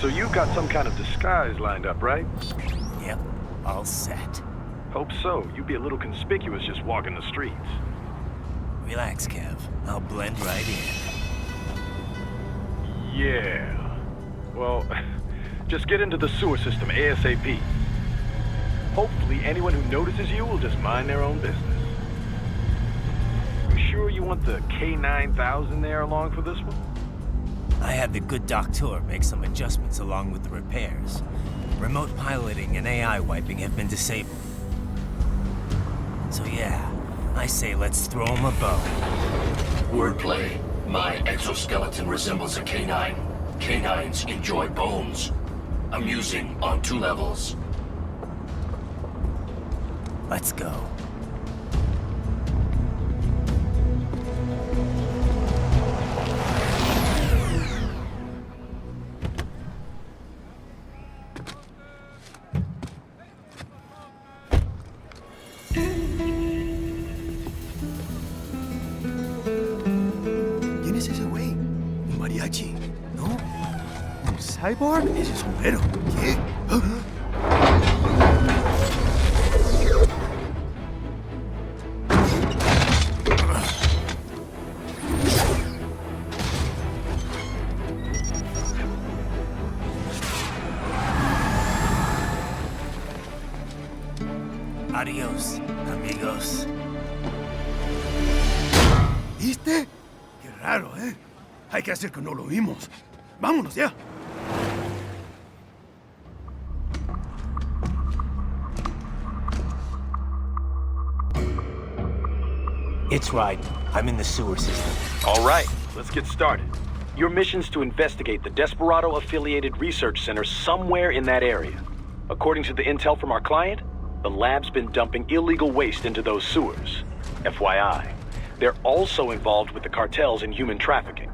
So you've got some kind of disguise lined up, right? Yep, all set. Hope so. You'd be a little conspicuous just walking the streets. Relax, Kev. I'll blend right in. Yeah. Well, just get into the sewer system ASAP. Hopefully anyone who notices you will just mind their own business. You sure you want the K9000 there along for this one? I had the good doctor make some adjustments along with the repairs. Remote piloting and AI wiping have been disabled. So yeah, I say let's throw him a bone. Wordplay. My exoskeleton resembles a canine. Canines enjoy bones. Amusing on 2 levels. Let's go. ¿Quién es ese güey? ¿Un mariachi? ¿No? ¿Un cyborg? Ese sombrero. ¿Qué? Adiós, amigos. ¿Viste? Qué raro, ¿eh? Hay que hacer que no lo vimos. Vámonos ya. It's right. I'm in the sewer system. All right, let's get started. Your mission's to investigate the Desperado-affiliated research center somewhere in that area. According to the intel from our client, the lab's been dumping illegal waste into those sewers. FYI, they're also involved with the cartels in human trafficking.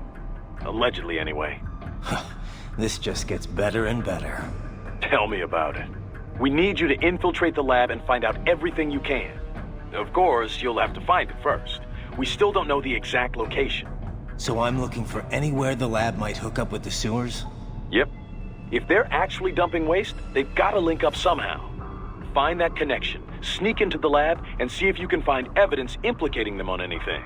Allegedly, anyway. This just gets better and better. Tell me about it. We need you to infiltrate the lab and find out everything you can. Of course, you'll have to find it first. We still don't know the exact location. So I'm looking for anywhere the lab might hook up with the sewers? Yep. If they're actually dumping waste, they've got to link up somehow. Find that connection, sneak into the lab, and see if you can find evidence implicating them on anything.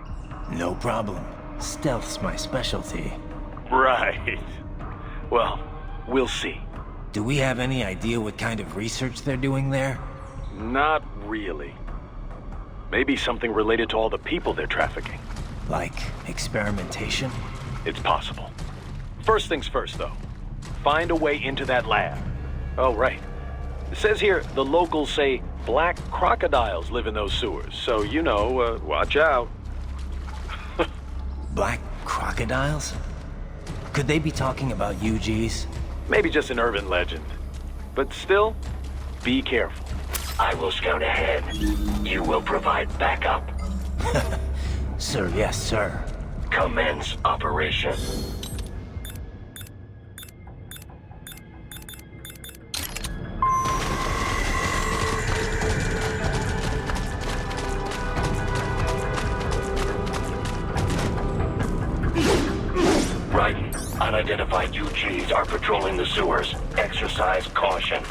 No problem. Stealth's my specialty. Right. Well, we'll see. Do we have any idea what kind of research they're doing there? Not really. Maybe something related to all the people they're trafficking. Like experimentation? It's possible. First things first, though. Find a way into that lab. Oh, right. It says here the locals say black crocodiles live in those sewers, so you know, watch out. Black crocodiles? Could they be talking about UGs? Maybe just an urban legend. But still, be careful. I will scout ahead. You will provide backup. Sir, yes, sir. Commence operation. Unidentified UGs are patrolling the sewers. Exercise caution.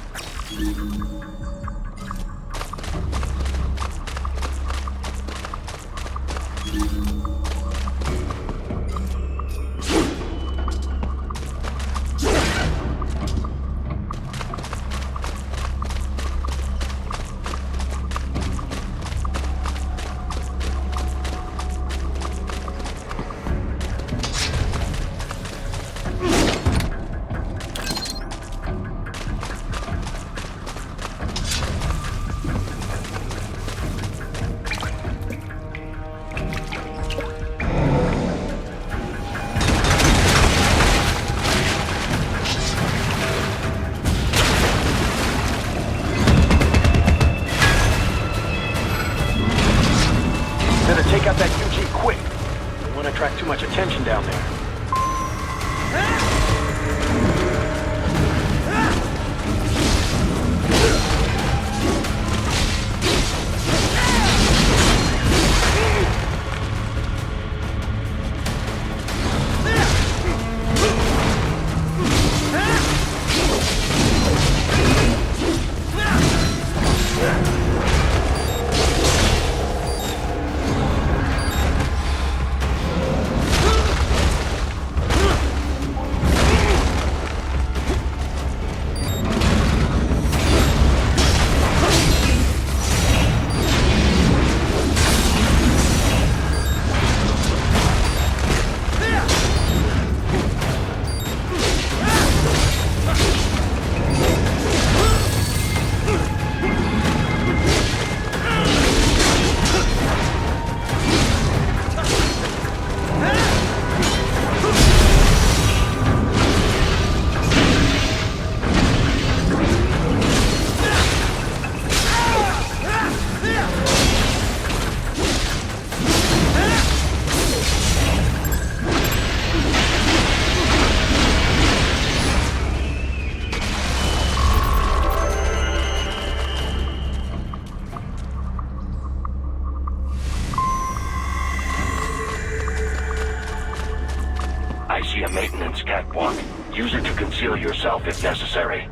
I see a maintenance catwalk. Use it to conceal yourself if necessary.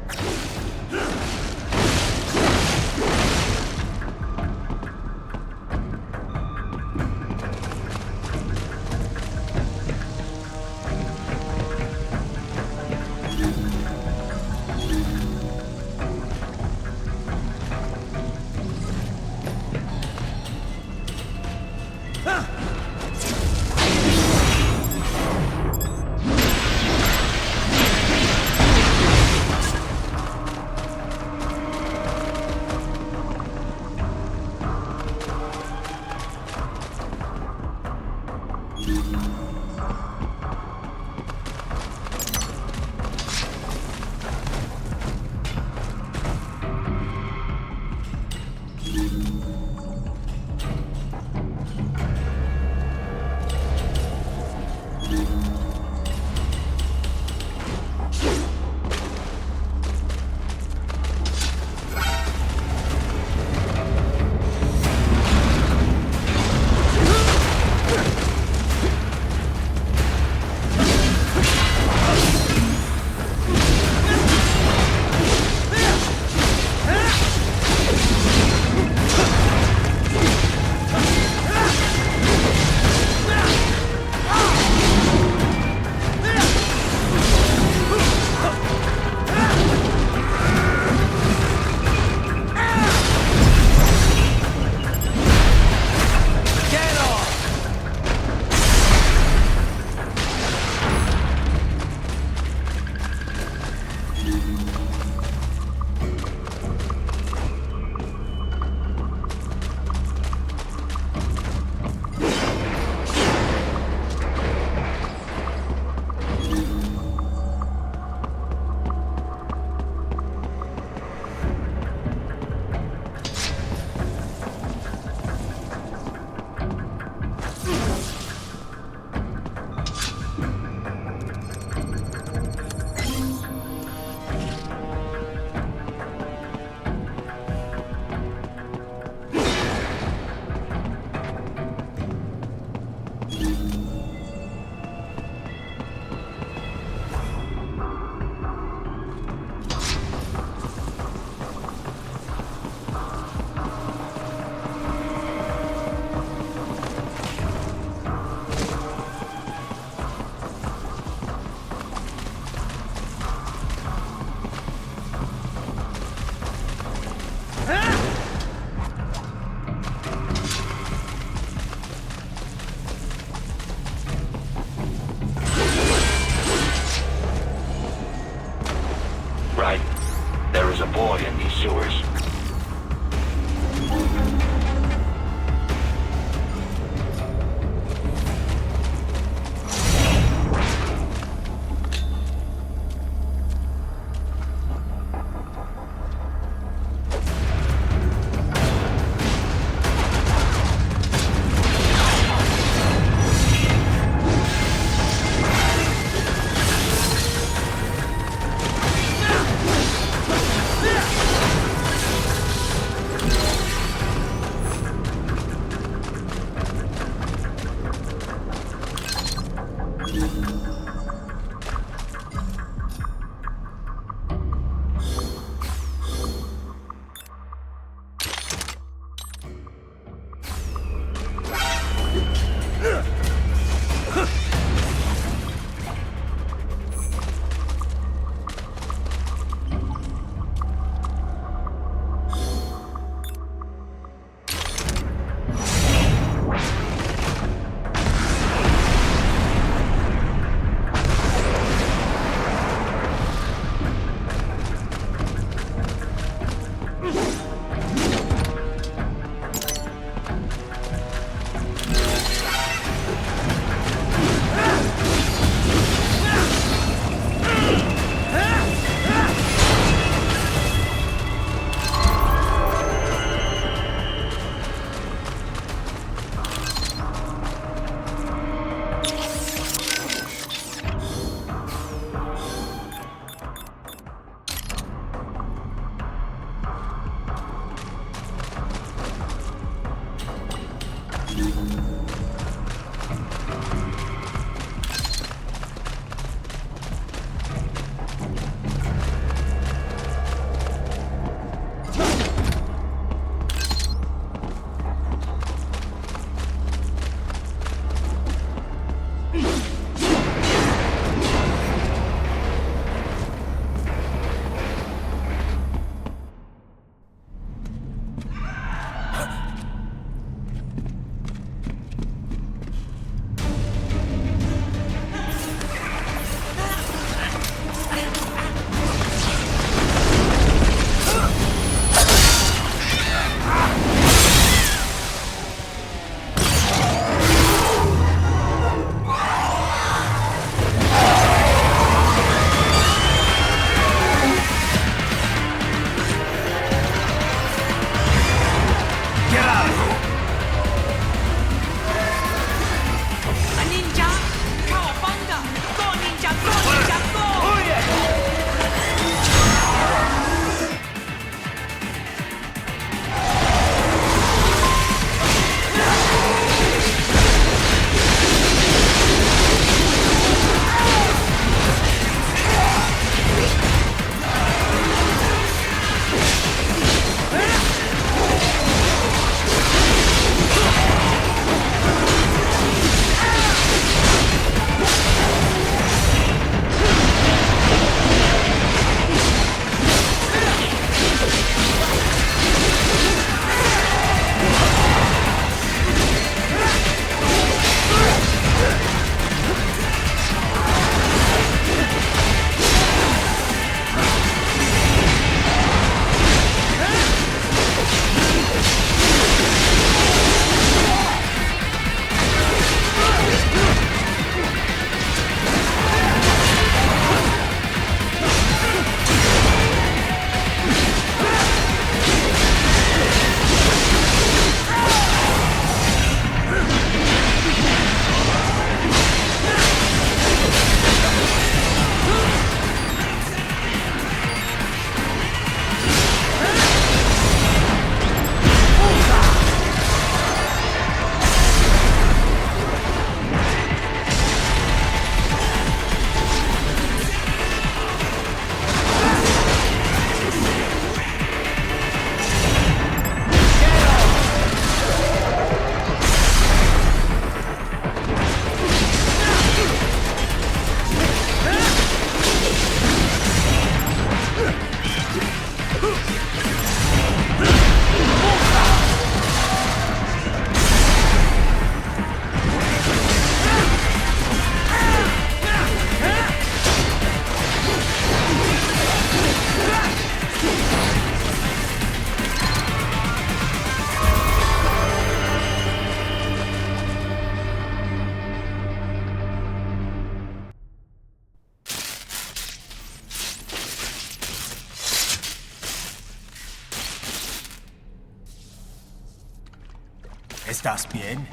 ¿Estás bien?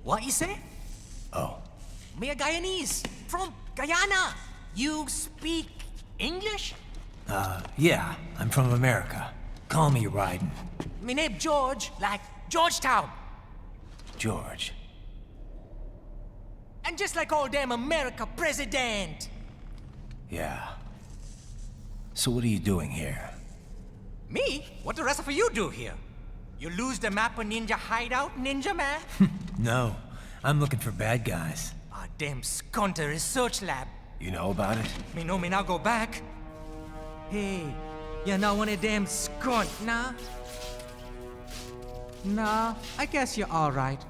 What you say? Oh, Me a Guyanese from Guyana. You speak English? yeah, I'm from America. Call me Ryden. Me name George, like Georgetown. George. And just like all damn America president. Yeah. So what are you doing here? Me? What the rest of you do here? You lose the map of Ninja hideout, Ninja man? No, I'm looking for bad guys. Ah, damn skunter research lab. You know about it? Me know me now go back. Hey, you're not one of them skunt, nah? Nah, I guess you're alright.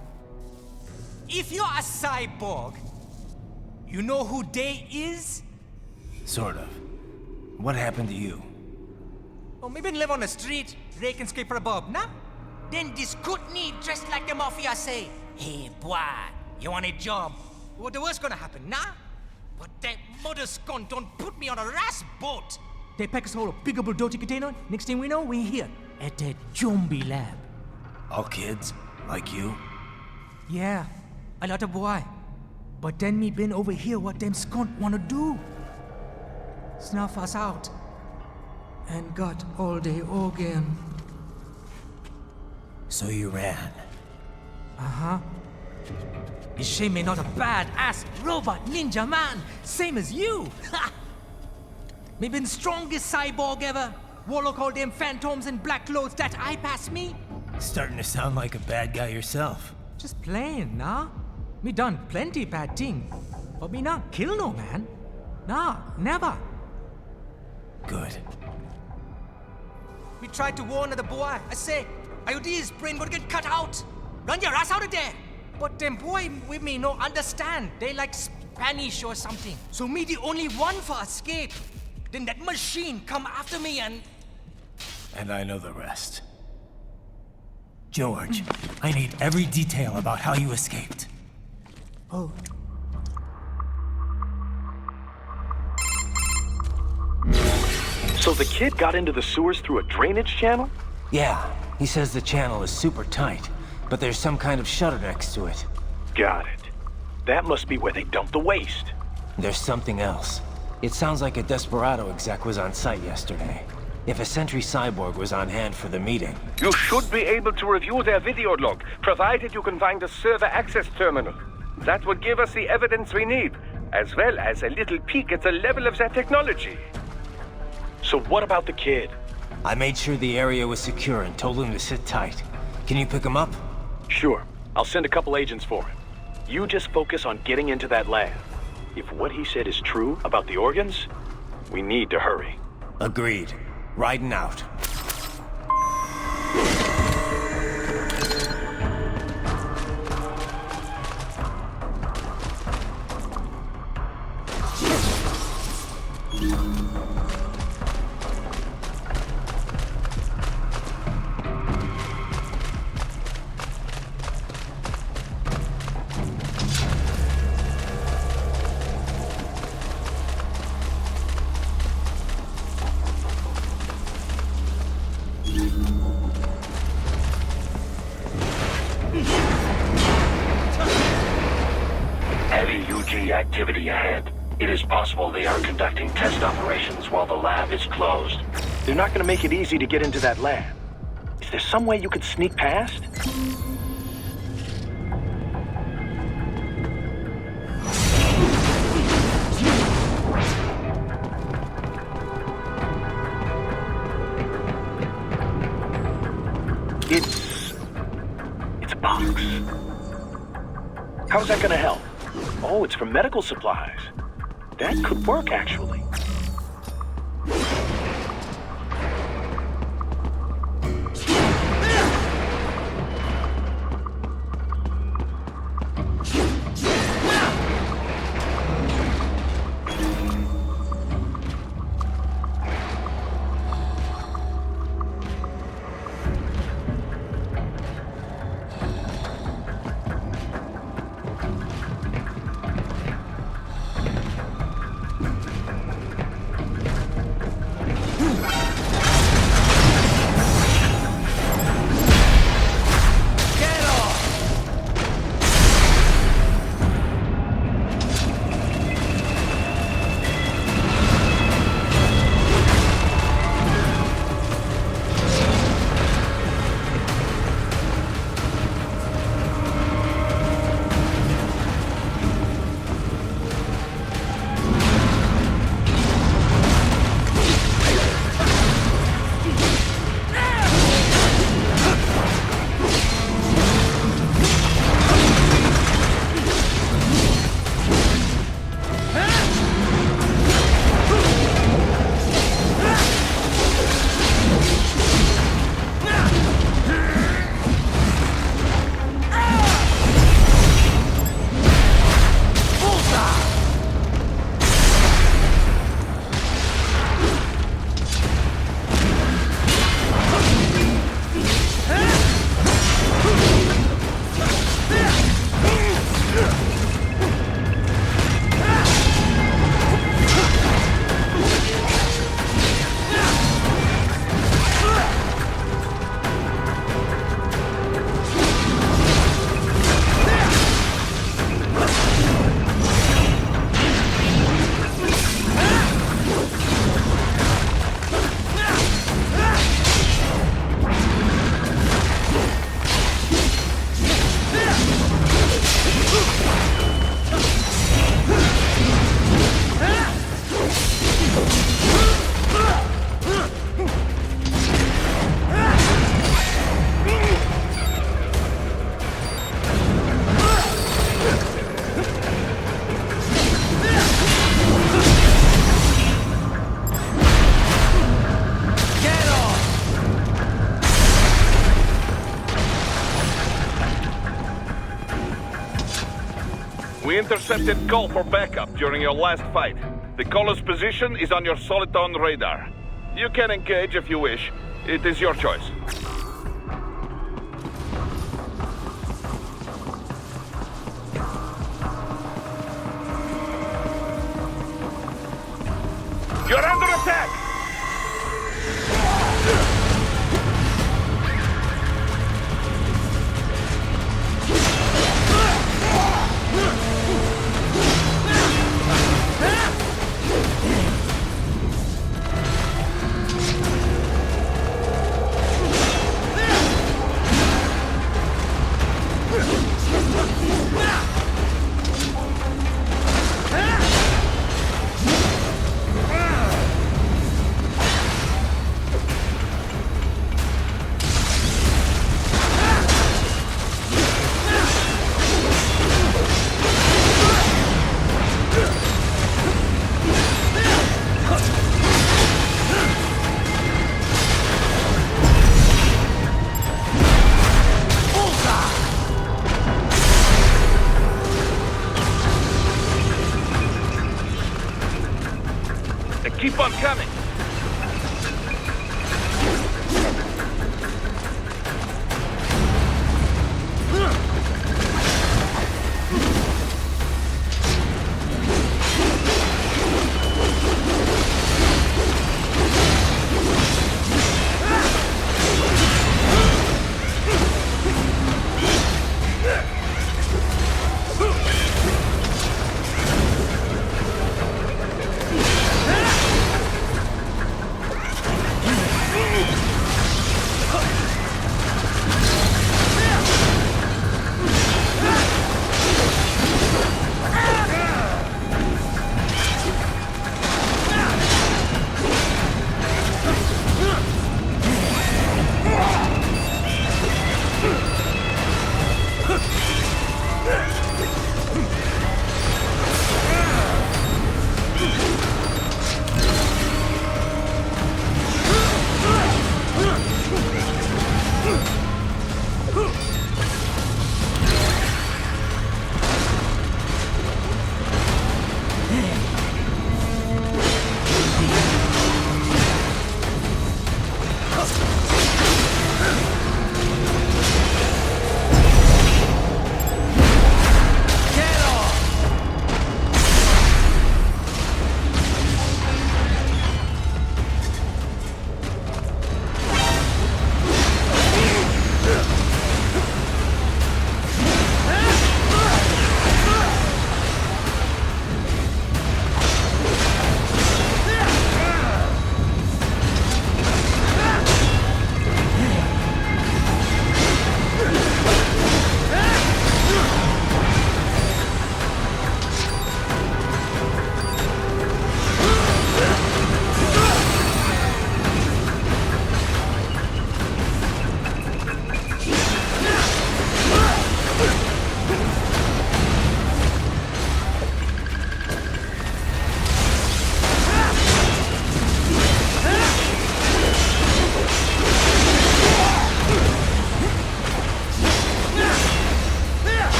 If you're a cyborg, you know who they is? Sort of. What happened to you? Oh, me been live on the street, rake and scrape for a bob, nah? Then this good need dressed like the mafia say, hey boy, you want a job? What the worst gonna happen, nah? But that mother skunt don't put me on a ras boat. They pack us all a big old dirty container. Next thing we know, we're here at that zombie lab. All kids? Like you? Yeah, a lot of boy. But then me been over here what them skunt wanna do. Snuff us out. And got all day organ. So you ran. Uh-huh. You shame me not a bad-ass robot ninja man, same as you. Ha! Me been strongest cyborg ever. Warlock all them phantoms in black clothes that eye pass me. Starting to sound like a bad guy yourself. Just plain, nah? Me done plenty bad thing. But me not kill no man. Nah, never. Good. We tried to warn the boy. I say, IOD's brain gonna get cut out. Run your ass out of there. But them boy with me no understand. They like Spanish or something. So me the only one for escape. Then that machine come after me and... And I know the rest. George, I need every detail about how you escaped. Oh. So the kid got into the sewers through a drainage channel? Yeah, he says the channel is super tight, but there's some kind of shutter next to it. Got it. That must be where they dumped the waste. There's something else. It sounds like a Desperado exec was on site yesterday. If a Sentry Cyborg was on hand for the meeting. You should be able to review their video log, provided you can find a server access terminal. That would give us the evidence we need, as well as a little peek at the level of their technology. So what about the kid? I made sure the area was secure and told him to sit tight. Can you pick him up? Sure. I'll send a couple agents for him. You just focus on getting into that lab. If what he said is true about the organs, we need to hurry. Agreed. Riding out. Heavy UG activity ahead. It is possible they are conducting test operations while the lab is closed. They're not gonna make it easy to get into that lab. Is there some way you could sneak past? It's a box. How's that gonna help? Oh, it's for medical supplies. That could work, actually. intercepted call for backup during your last fight. The caller's position is on your Soliton radar. You can engage if you wish. It is your choice. You're under attack! Keep on coming!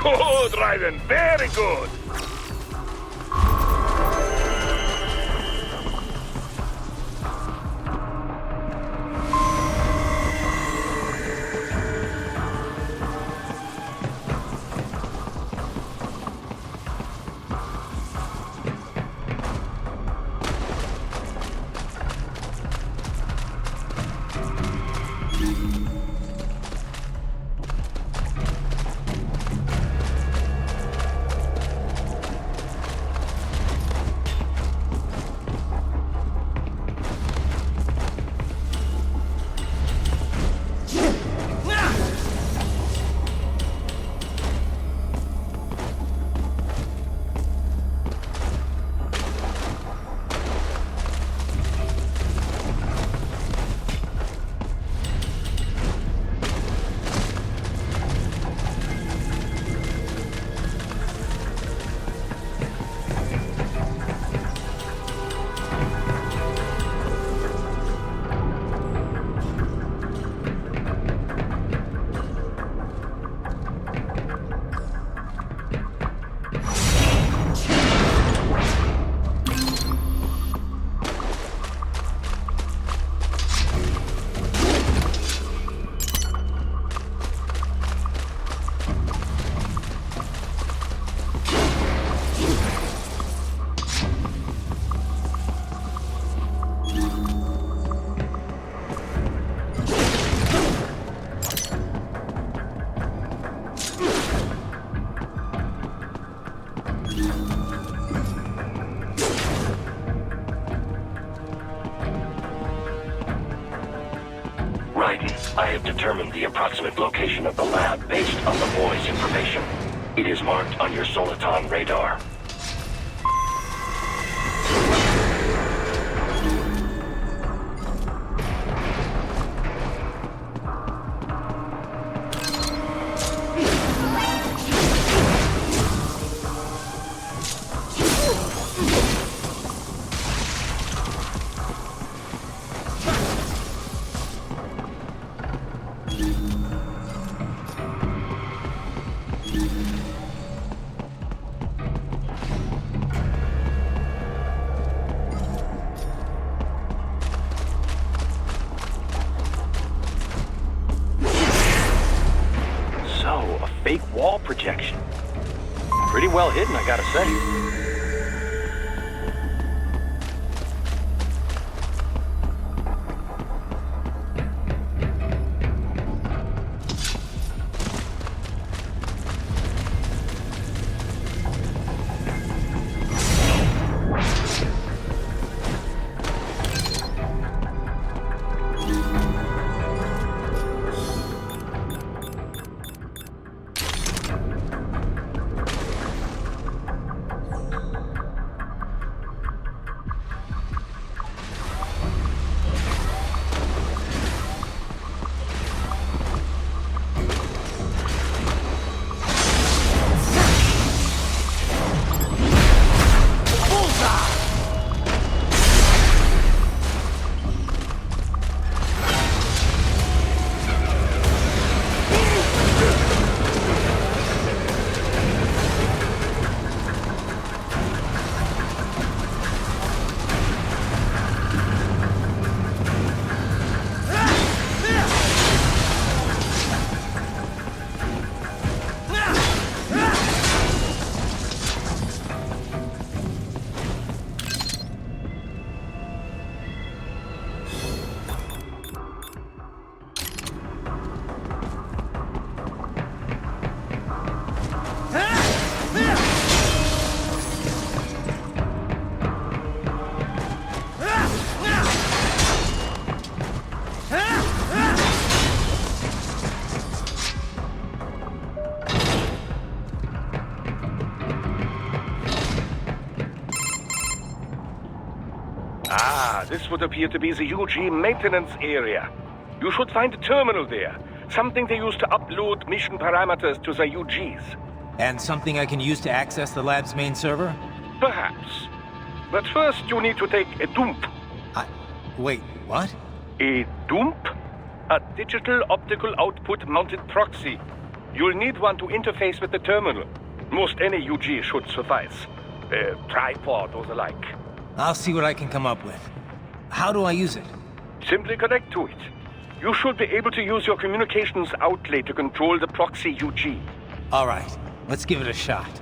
Good, Raiden. Very good. I have determined the approximate location of the lab based on the boy's information. It is marked on your Soliton radar. Fake wall projection. Pretty well hidden, I gotta say. This would appear to be the UG maintenance area. You should find a terminal there. Something they use to upload mission parameters to the UGs. And something I can use to access the lab's main server? Perhaps. But first you need to take a dump. Wait, what? A dump? A digital optical output mounted proxy. You'll need one to interface with the terminal. Most any UG should suffice. A tripod or the like. I'll see what I can come up with. How do I use it? Simply connect to it. You should be able to use your communications outlet to control the proxy UG. All right, let's give it a shot.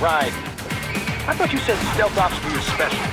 Right. I thought you said stealth ops were your specialty.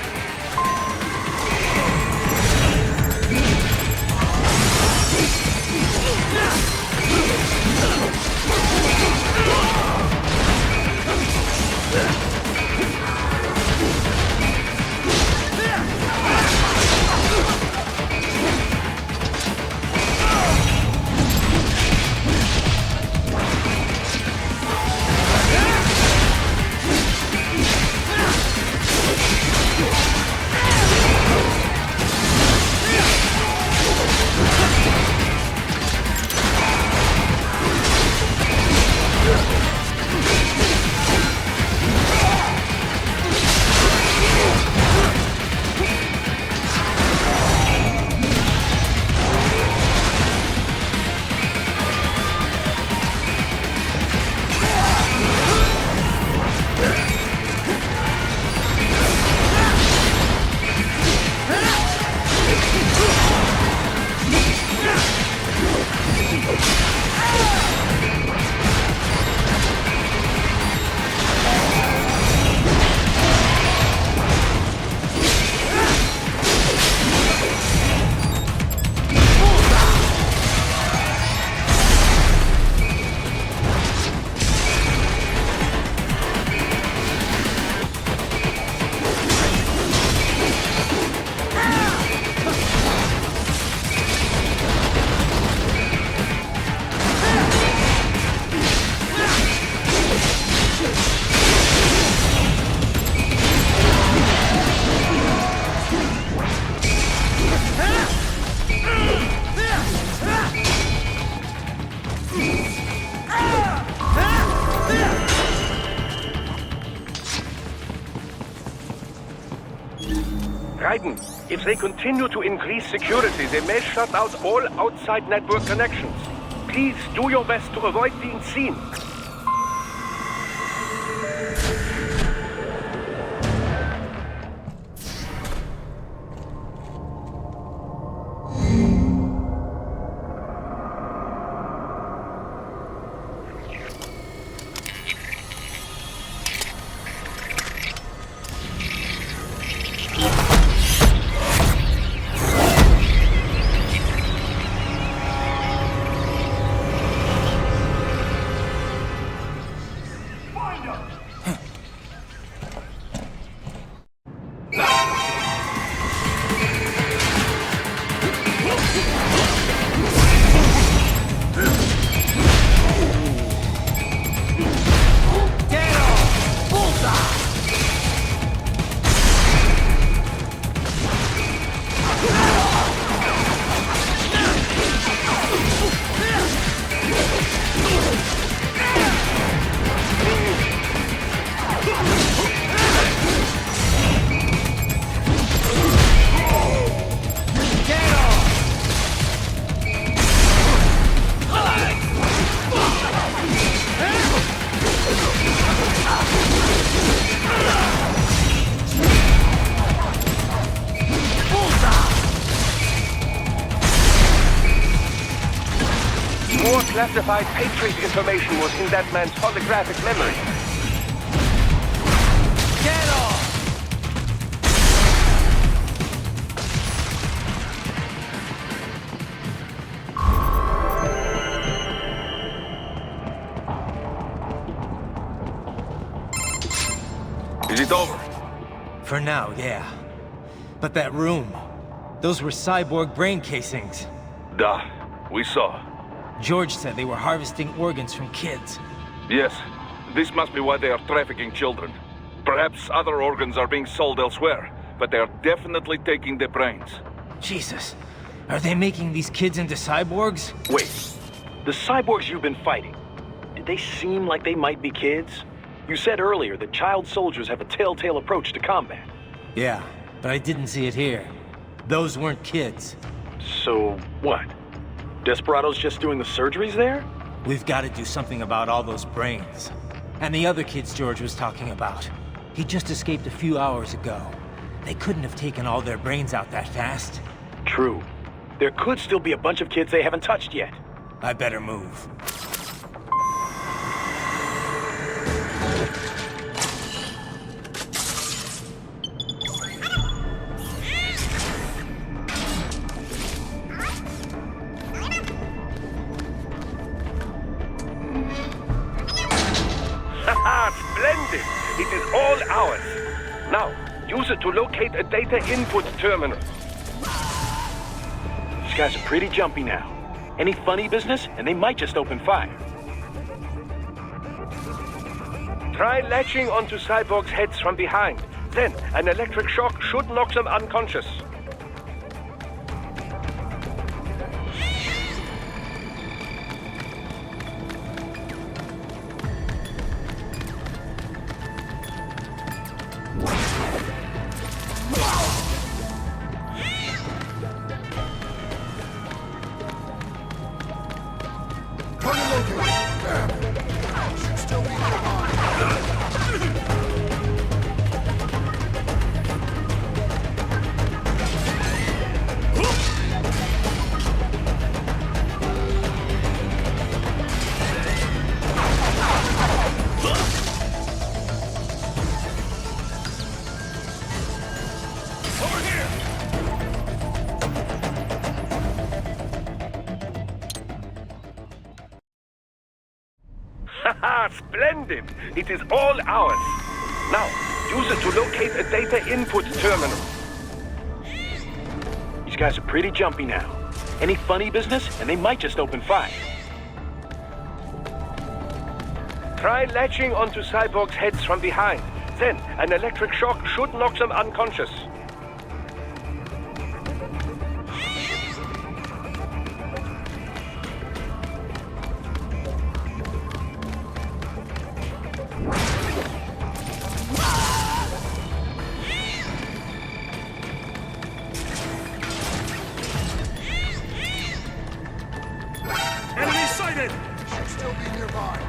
Raiden, if they continue to increase security, they may shut out all outside network connections. Please do your best to avoid being seen. More classified Patriot information was in that man's holographic memory. Get off! Is it over? For now, yeah. But that room, those were cyborg brain casings. Duh, we saw. George said they were harvesting organs from kids. Yes, this must be why they are trafficking children. Perhaps other organs are being sold elsewhere, but they are definitely taking the brains. Jesus, are they making these kids into cyborgs? Wait, the cyborgs you've been fighting, did they seem like they might be kids? You said earlier that child soldiers have a telltale approach to combat. Yeah, but I didn't see it here. Those weren't kids. So, what? Desperado's just doing the surgeries there? We've got to do something about all those brains. And the other kids George was talking about. He just escaped a few hours ago. They couldn't have taken all their brains out that fast. True. There could still be a bunch of kids they haven't touched yet. I better move. Splendid! It is all ours. Now, use it to locate a data input terminal. These guys are pretty jumpy now. Any funny business, and they might just open fire. Try latching onto cyborgs' heads from behind. Then, an electric shock should knock them unconscious. Splendid! It is all ours. Now, use it to locate a data input terminal. These guys are pretty jumpy now. Any funny business, and they might just open fire. Try latching onto cyborgs' heads from behind. Then, an electric shock should knock them unconscious. nearby.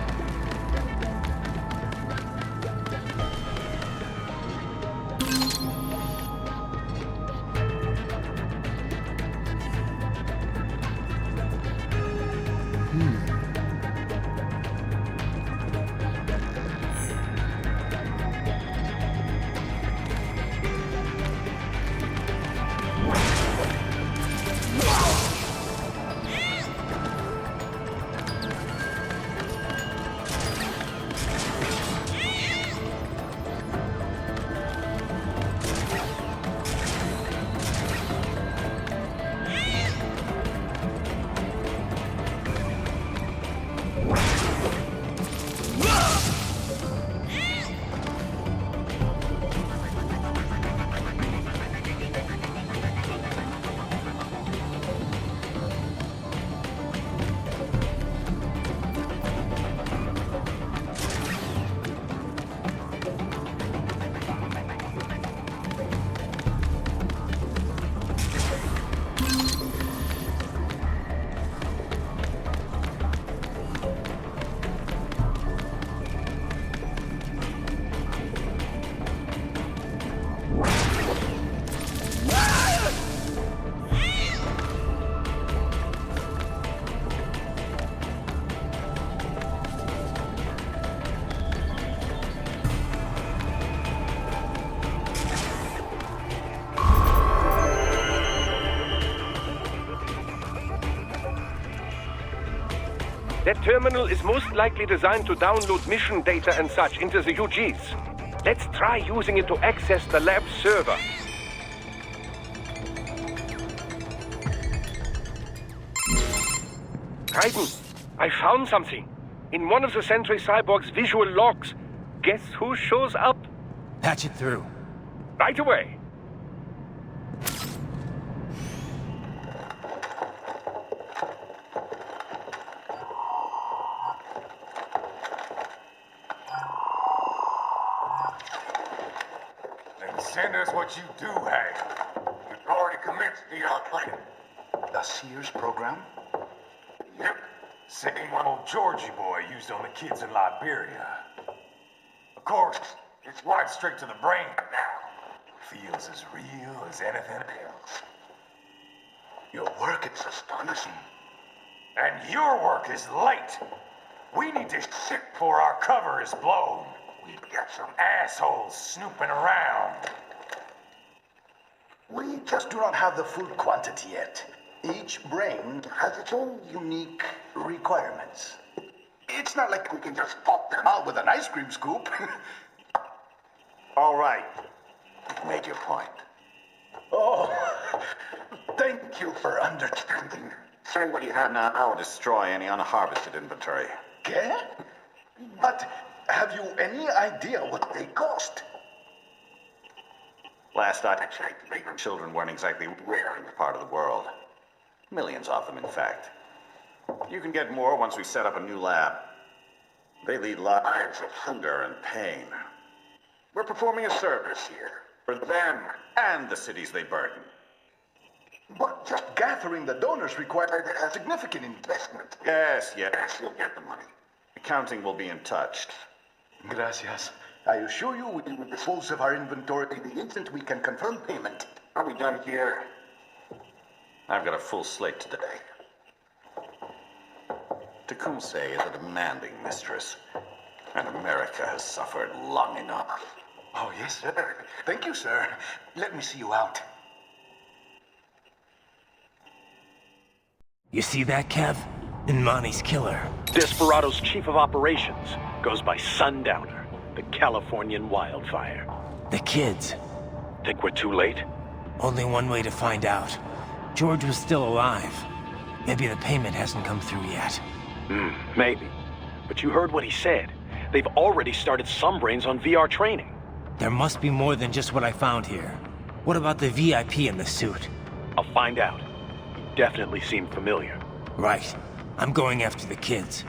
That terminal is most likely designed to download mission data and such into the UGs. Let's try using it to access the lab server. Raiden, I found something. In one of the Sentry Cyborg's visual logs. Guess who shows up? Patch it through. Right away. Send us what you do have. You've already commenced the outplaying. The Sears program? Yep. Same one old Georgie boy used on the kids in Liberia. Of course, it's wired straight to the brain now. Feels as real as anything else. Your work is astonishing. And your work is late. We need to ship before our cover is blown. We've got some assholes snooping around. We just do not have the full quantity yet. Each brain has its own unique requirements. It's not like we can just pop them out with an ice cream scoop. All right. Make your point. Oh, thank you for understanding. Say what you have now. I'll destroy any unharvested inventory. Okay? But have you any idea what they cost? Last I checked, baby children weren't exactly rare in this part of the world. Millions of them, in fact. You can get more once we set up a new lab. They lead lives of hunger and pain. We're performing a service here. For them and the cities they burden. But just gathering the donors required a significant investment. Yes, you'll get the money. Accounting will be in touch. Gracias. I assure you we will dispose of our inventory the instant we can confirm payment. Are we done here? I've got a full slate today. Tecumseh is a demanding mistress, and America has suffered long enough. Oh, yes, sir. Thank you, sir. Let me see you out. You see that, Kev? Imani's killer. Desperado's chief of operations goes by Sundowner, the Californian wildfire. The kids. Think we're too late? Only one way to find out. George was still alive. Maybe the payment hasn't come through yet. Maybe. But you heard what he said. They've already started some brains on VR training. There must be more than just what I found here. What about the VIP in the suit? I'll find out. He definitely seemed familiar. Right. I'm going after the kids.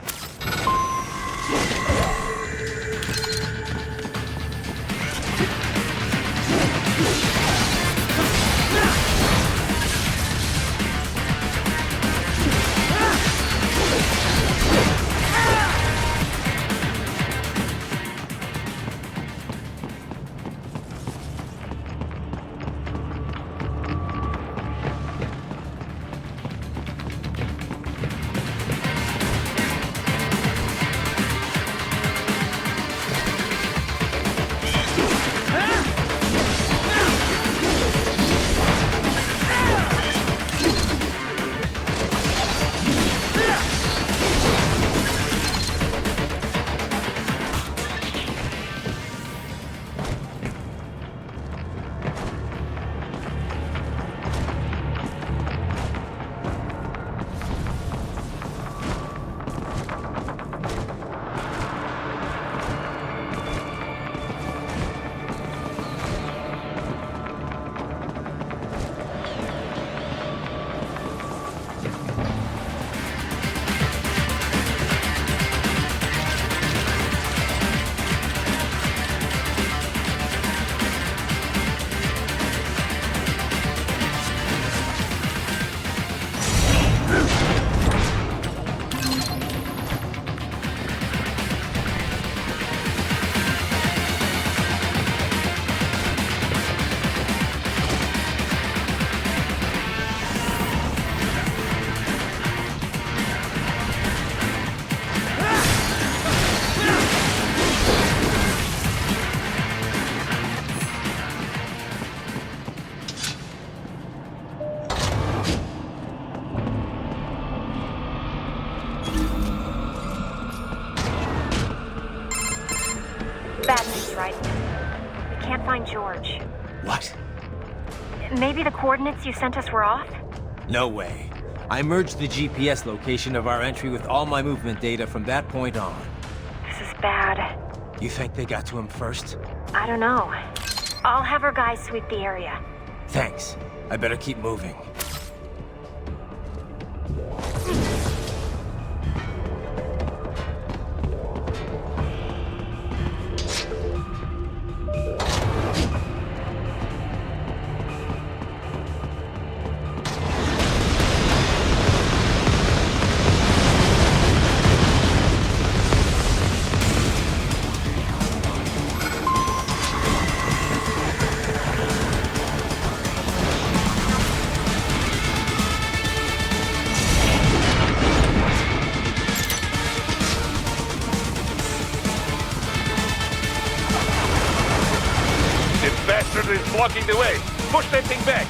Maybe the coordinates you sent us were off? No way. I merged the GPS location of our entry with all my movement data from that point on. This is bad. You think they got to him first? I don't know. I'll have our guys sweep the area. Thanks. I better keep moving. Is blocking the way. Push that thing back.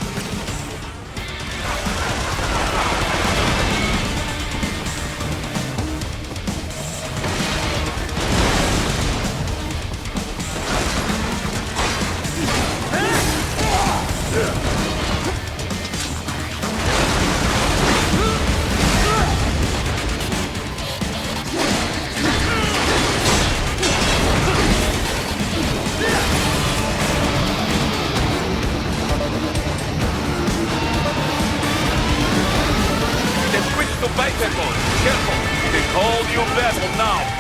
Careful! They call you battle now!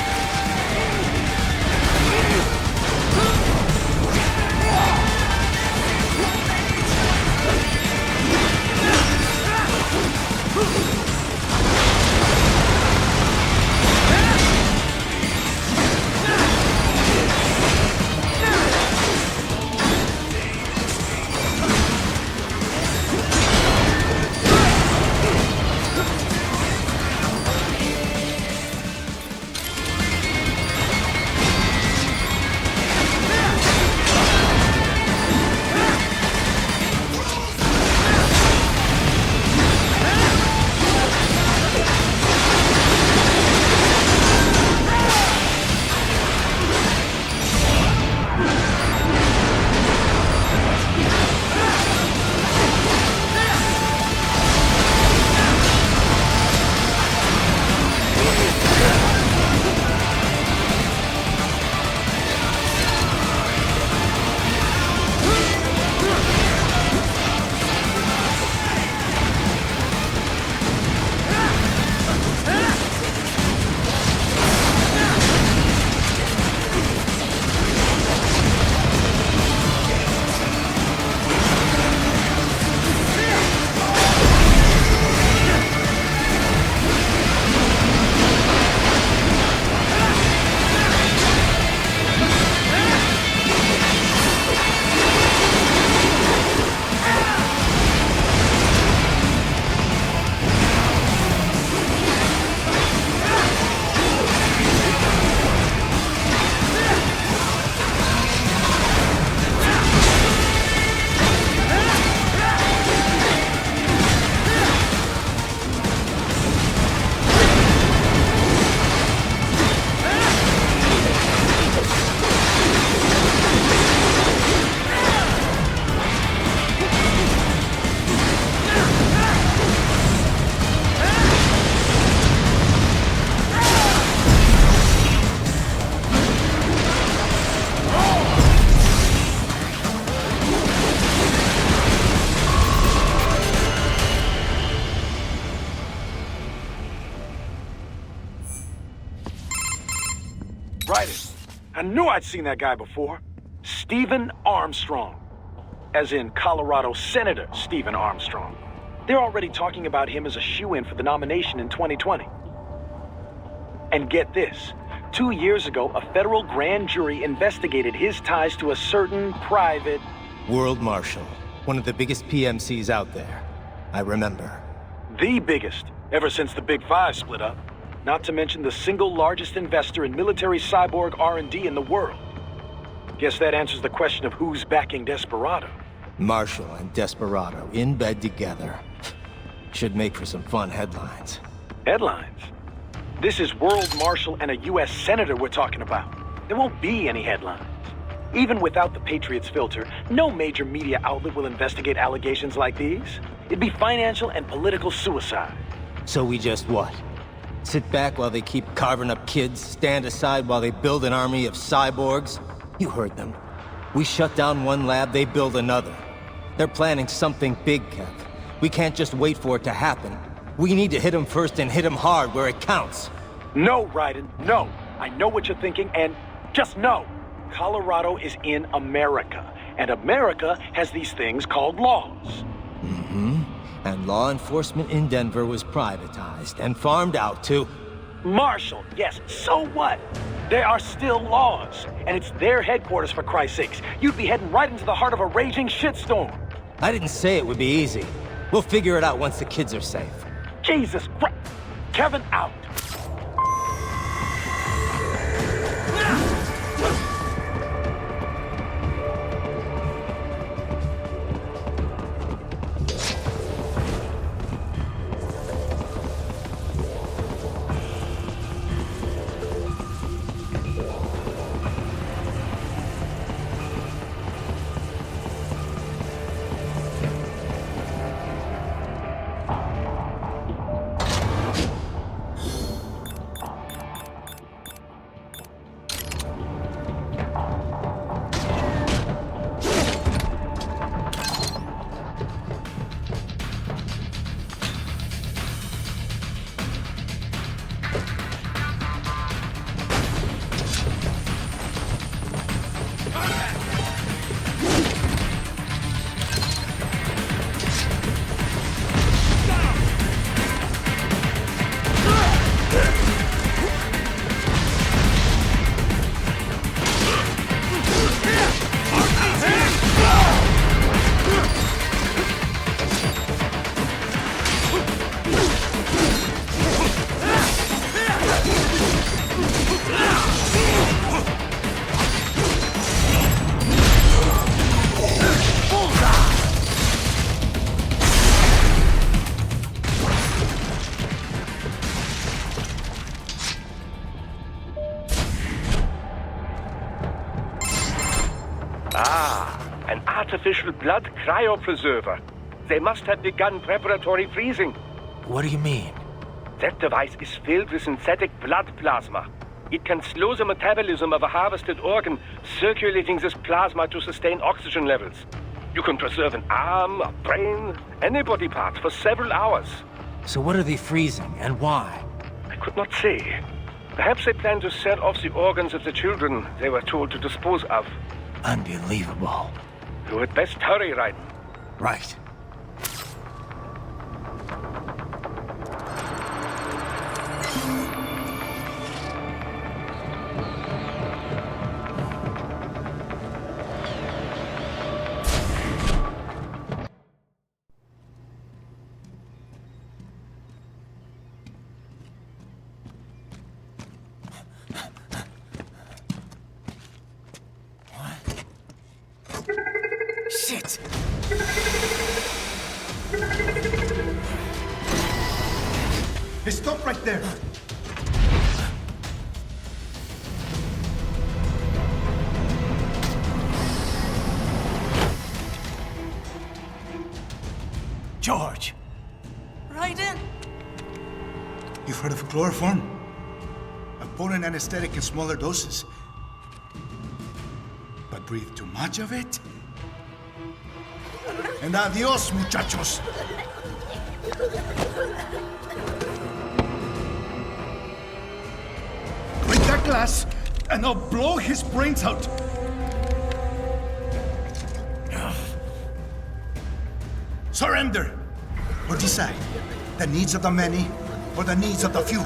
I knew I'd seen that guy before. Stephen Armstrong. As in Colorado Senator Stephen Armstrong. They're already talking about him as a shoo-in for the nomination in 2020. And get this. 2 years ago, a federal grand jury investigated his ties to a certain private... World Marshal. One of the biggest PMCs out there. I remember. The biggest, ever since the Big Five split up. Not to mention the single largest investor in military cyborg R&D in the world. Guess that answers the question of who's backing Desperado. Marshall and Desperado in bed together. Should make for some fun headlines. Headlines? This is World Marshal and a U.S. Senator we're talking about. There won't be any headlines. Even without the Patriots filter, no major media outlet will investigate allegations like these. It'd be financial and political suicide. So we just what? Sit back while they keep carving up kids, stand aside while they build an army of cyborgs? You heard them. We shut down one lab, they build another. They're planning something big, Kev. We can't just wait for it to happen. We need to hit them first and hit them hard where it counts. No, Raiden, no. I know what you're thinking, and just no. Colorado is in America, and America has these things called laws. Mm-hmm. And law enforcement in Denver was privatized and farmed out to... Marshall, yes, so what? There are still laws, and it's their headquarters, for Christ's sakes. You'd be heading right into the heart of a raging shitstorm. I didn't say it would be easy. We'll figure it out once the kids are safe. Jesus Christ. Kevin out. An artificial blood cryopreserver. They must have begun preparatory freezing. What do you mean? That device is filled with synthetic blood plasma. It can slow the metabolism of a harvested organ, circulating this plasma to sustain oxygen levels. You can preserve an arm, a brain, any body part for several hours. So what are they freezing, and why? I could not say. Perhaps they plan to sell off the organs of the children they were told to dispose of. Unbelievable. You had best hurry, Raiden. Right. Shit! Hey, stop right there! George! Raiden? You've heard of chloroform? A potent anesthetic in smaller doses. But breathe too much of it? And adios, muchachos! Break that glass, and I'll blow his brains out! Surrender! Or decide. The needs of the many, or the needs of the few.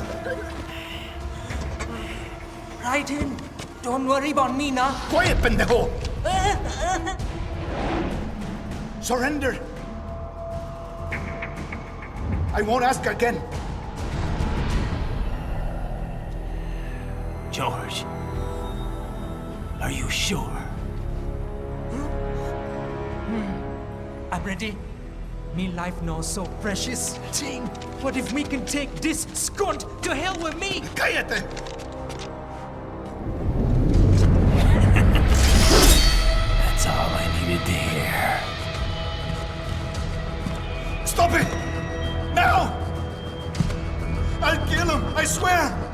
Raiden, don't worry about me now. Quiet, pendejo! Surrender! I won't ask again. George, are you sure? I'm ready. Me life now so precious. Ting, what if we can take this skunt to hell with me? Cállate! Stop it! Now! I'll kill him, I swear!